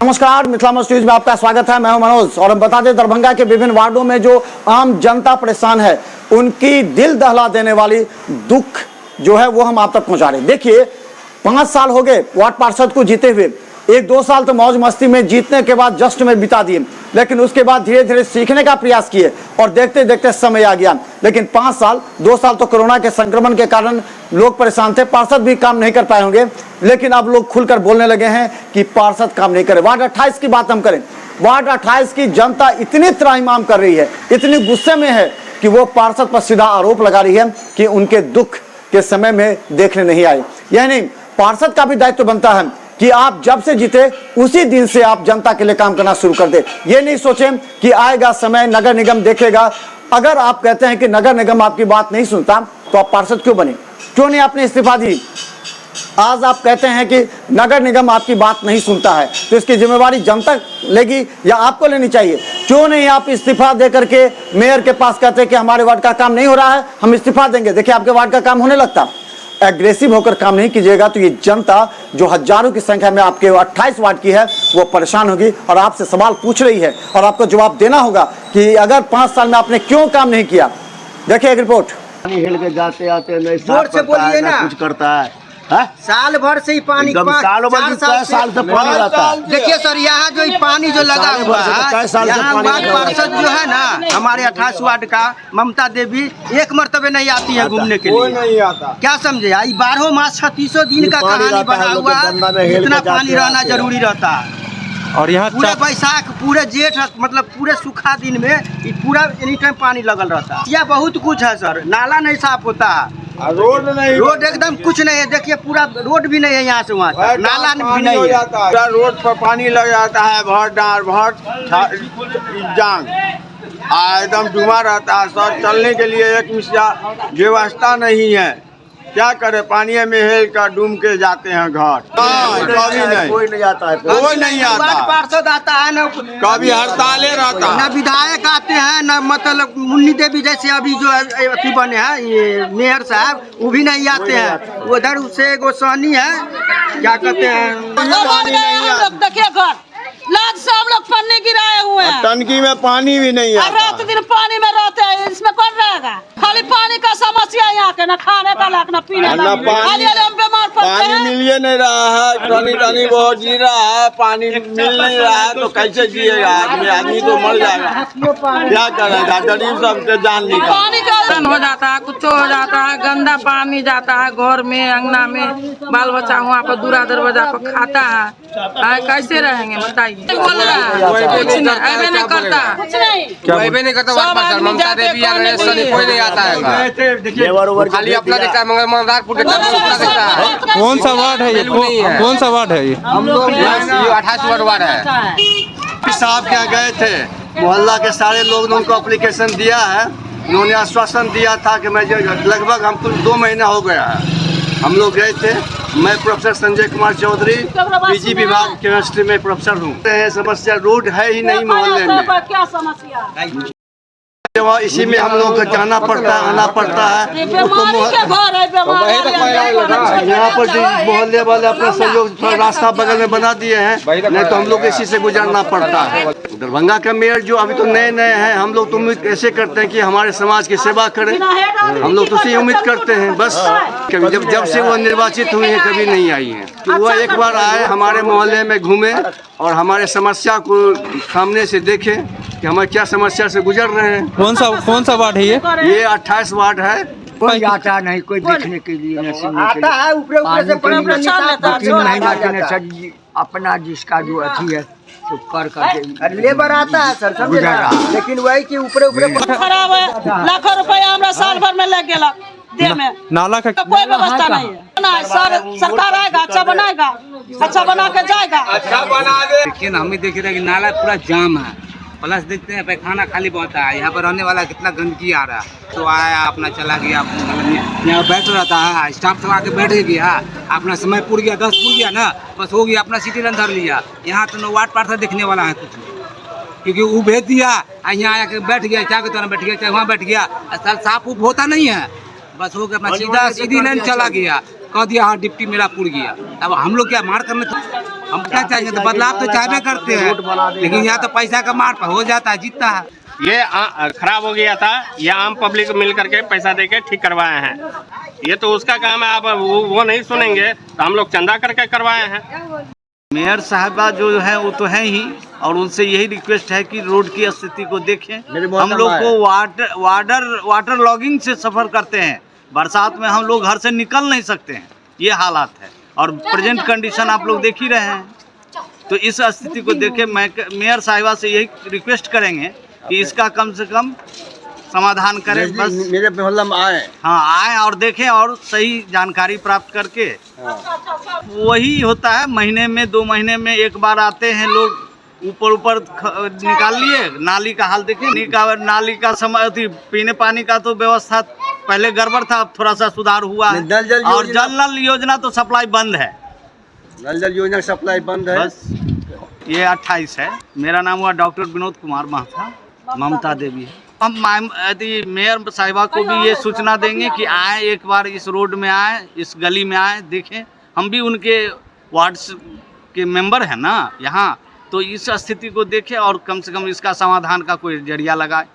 नमस्कार, Mithila must news में आपका स्वागत है। मैं हूं मनोज और हम बता दें दरभंगा के विभिन्न वार्डों में जो आम जनता परेशान है उनकी दिल दहला देने वाली दुख जो है वो हम आप तक पहुंचा रहे हैं। देखिए 5 साल हो गए वार्ड पार्षद को जीते हुए, 1-2 साल तो मौज मस्ती में जीतने के बाद जश्न में बिता दिए, लेकिन उसके बाद धीरे धीरे सीखने का प्रयास किए और देखते देखते समय आ गया। लेकिन 5 साल 2 साल तो कोरोना के संक्रमण के कारण लोग परेशान थे, पार्षद भी काम नहीं कर पाए होंगे, लेकिन अब लोग खुलकर बोलने लगे हैं कि पार्षद काम नहीं करे। वार्ड 28 की बात हम करें, वार्ड 28 की जनता इतनी त्राहिमाम कर रही है, इतनी गुस्से में है कि वो पार्षद पर सीधा आरोप लगा रही है कि उनके दुख के समय में देखने नहीं आए। यह नहीं, पार्षद का भी दायित्व बनता है कि आप जब से जीते उसी दिन से आप जनता के लिए काम करना शुरू कर दे। ये नहीं सोचें कि आएगा समय नगर निगम देखेगा। अगर आप कहते हैं कि नगर निगम आपकी बात नहीं सुनता तो आप पार्षद क्यों बने, क्यों नहीं आपने इस्तीफा दी? आज आप कहते हैं कि नगर निगम आपकी बात नहीं सुनता है तो इसकी जिम्मेवारी जनता लेगी या आपको लेनी चाहिए? क्यों नहीं आप इस्तीफा दे करके मेयर के पास कहते हैं कि हमारे वार्ड का काम नहीं हो रहा है, हम इस्तीफा देंगे, देखिए आपके वार्ड का काम होने लगता। एग्रेसिव होकर काम नहीं कीजिएगा तो ये जनता जो हजारों की संख्या में आपके 28 वार्ड की है वो परेशान होगी और आपसे सवाल पूछ रही है और आपको जवाब देना होगा कि अगर 5 साल में आपने क्यों काम नहीं किया। देखिए एक रिपोर्ट। पानी हिल के जाते आते नहीं जोर से बोलिए ना, कुछ करता है। साल भर से ही पानी साल से पानी रहता है। देखिए सर, यहाँ जो पानी जो लगा हुआ है, यहाँ वार्ड पार्षद जो है ना हमारे 28 वार्ड का ममता देवी एक मरतबे नहीं आती है घूमने के लिए, नहीं आता। क्या समझे? 12 मास 36 दिन का कहानी बना हुआ है, इतना पानी रहना जरूरी रहता है। और यहाँ पूरे बैसाख पूरे जेठ मतलब पूरे सूखा दिन में पूरा एनी टाइम पानी लगल रहता है। यह बहुत कुछ है सर, नाला नहीं साफ होता है, रोड नहीं, रोड एकदम कुछ नहीं है। देखिए पूरा रोड भी नहीं है यहाँ से वहाँ तक, नाला भी नहीं है। पूरा रोड पर पानी लग जाता है, भर डार भर जांग एकदम डूबा रहता है। सर चलने के लिए एक व्यवस्था नहीं है, क्या करे? पानी में हेल कर डूब के जाते हैं घर। कभी नहीं, कोई नहीं आता है, कोई नहीं आता। पार्षद आता है न, कभी हड़ताले रहता है, न विधायक आते हैं न मतलब मुन्नी देवी जैसे अभी जो अथी बने हैं ये मेयर साहब, वो भी नहीं आते हैं। उधर से गोसानी है, क्या कहते हैं, देखिए घर लाद से हम लोग पन्नी गिराए हुए हैं, टंकी में पानी भी नहीं है। रात दिन पानी में रहते हैं, इसमें कौन रहेगा? खाली पानी का समस्या यहाँ के, न खाने का लायक न पीने का, खाली हम बीमार पड़ते पानी हैं। मिल ही नहीं रहा है, टनी बहुत जी रहा है, पानी मिल नहीं रहा है तो कैसे जिएगा आदमी? आदमी तो मर जाएगा, क्या करेगा? गरीब सबके जान निकाल। पानी का हो जाता है, कुछ हो जाता है, गंदा पानी जाता है घर में, अंगना में, बाल बच्चा वहाँ पर दूरा दरवाजा पर खाता है, कैसे रहेंगे बताइए? बोल रहा है कुछ नहीं, ऐसे नहीं करता, कुछ नहीं, नहीं करता। ममता देवी कोई नहीं आता है, खाली अपना देखता है, मगर मंदारपुर देखता है। कौन सा वार्ड है ये? कौन सा वार्ड है ये? हम लोग 28 वार्ड है। साहब क्या गए थे, मोहल्ला के सारे लोग ने उनको एप्लीकेशन दिया है, उन्होंने आश्वासन दिया था कि मैं लगभग हमको 2 महीना हो गया है, हम लोग गए थे। मैं प्रोफेसर संजय कुमार चौधरी पीजी विभाग केमिस्ट्री में प्रोफेसर हूँ। समस्या रोड है ही नहीं मोहल्ले में, क्या समस्या? इसी में हम लोग को जाना पड़ता है, आना पड़ता है। यहाँ पर मोहल्ले वाले अपना सहयोग थोड़ा रास्ता बगल में बना दिए हैं, नहीं तो हम लोग इसी से गुजरना पड़ता है। दरभंगा का मेयर जो अभी तो नए नए हैं, हम लोग तो उम्मीद ऐसे करते हैं कि हमारे समाज की सेवा करें, हम लोग तो उसी उम्मीद करते हैं बस। कभी जब से वो निर्वाचित हुए हैं कभी नहीं आई हैं, तो वो एक बार आए, हमारे मोहल्ले में घूमे और हमारे समस्या को सामने से देखे कि हमारे क्या समस्या से गुजर रहे हैं। कौन सा वार्ड है ये? 28 वार्ड है। कोई आता नहीं, कोई देखने के लिए न सुनने के लिए आता है, ऊपर ऊपर से 2-3 महीना के सर अपना जिसका जो अथी है तो कर करके लेबर आता है सर, समझ रहा है, लेकिन वही कि ऊपर ऊपर खराब है, लाखों रुपया हमरा साल भर में लग गया दे में, नाला का कोई व्यवस्था नहीं है। सरकार आएगा, अच्छा बनाएगा, अच्छा बना के जाएगा, अच्छा बना दे। लेकिन हम भी देख रहे हैं कि नाला पूरा जाम है, प्लस देखते हैं पैखाना खाली बहुत है, यहाँ पर रहने वाला कितना गंदगी आ रहा है। तो आया अपना चला गया, यहाँ बैठ रहता है, स्टाफ सब आके बैठ गया, अपना समय पूर गया, 10 पूर गया ना, बस हो गया, अपना सिटी रन धर लिया। यहाँ तो वार्ड पार्षद देखने वाला है कुछ नहीं, क्योंकि वो भेज दिया, यहाँ आके बैठ गया, चाहे तो बैठ गया, चाहे वहाँ बैठ गया, सर साफ उप होता नहीं है, बस हो गया अपना सीधी लाइन चला गया, कह दिया हाँ डिप्टी मेरा पुर गया। अब हम लोग क्या मार करने हम क्या चाहेंगे, तो बदलाव तो चाहबे करते हैं, लेकिन यहाँ तो पैसा का मार पर हो जाता है, जीतता है। ये खराब हो गया था, ये आम पब्लिक मिल करके पैसा देके ठीक करवाए हैं। ये तो उसका काम है, आप वो नहीं सुनेंगे तो हम लोग चंदा करके करवाए हैं। मेयर साहबा जो है वो तो है ही, और उनसे यही रिक्वेस्ट है कि रोड की स्थिति को देखें। हम लोग को वाटर लॉगिंग से सफ़र करते हैं, बरसात में हम लोग घर से निकल नहीं सकते हैं, ये हालात है। और प्रेजेंट कंडीशन आप लोग देख ही रहे हैं। तो इस स्थिति को देखे मेयर साहिबा से यही रिक्वेस्ट करेंगे कि इसका कम से कम समाधान करें। बस मेरे मोहल्ला में आए, हाँ आए और देखें और सही जानकारी प्राप्त करके। वही होता है, महीने में 2 महीने में एक बार आते हैं लोग, ऊपर निकाल लिए। नाली का हाल देखिए, नाली का समय पीने पानी का तो व्यवस्था पहले गड़बड़ था, अब थोड़ा सा सुधार हुआ है। और जल नल योजना तो सप्लाई बंद है, जल योजना सप्लाई बंद है। बस ये 28 है। मेरा नाम हुआ डॉक्टर विनोद कुमार महथा, ममता देवी है। हम मेयर साहिबा को भी ये सूचना देंगे कि आए, एक बार इस रोड में आए, इस गली में आए, देखें। हम भी उनके वार्ड के मेंबर हैं ना यहाँ, तो इस स्थिति को देखें और कम से कम इसका समाधान का कोई जरिया लगाए।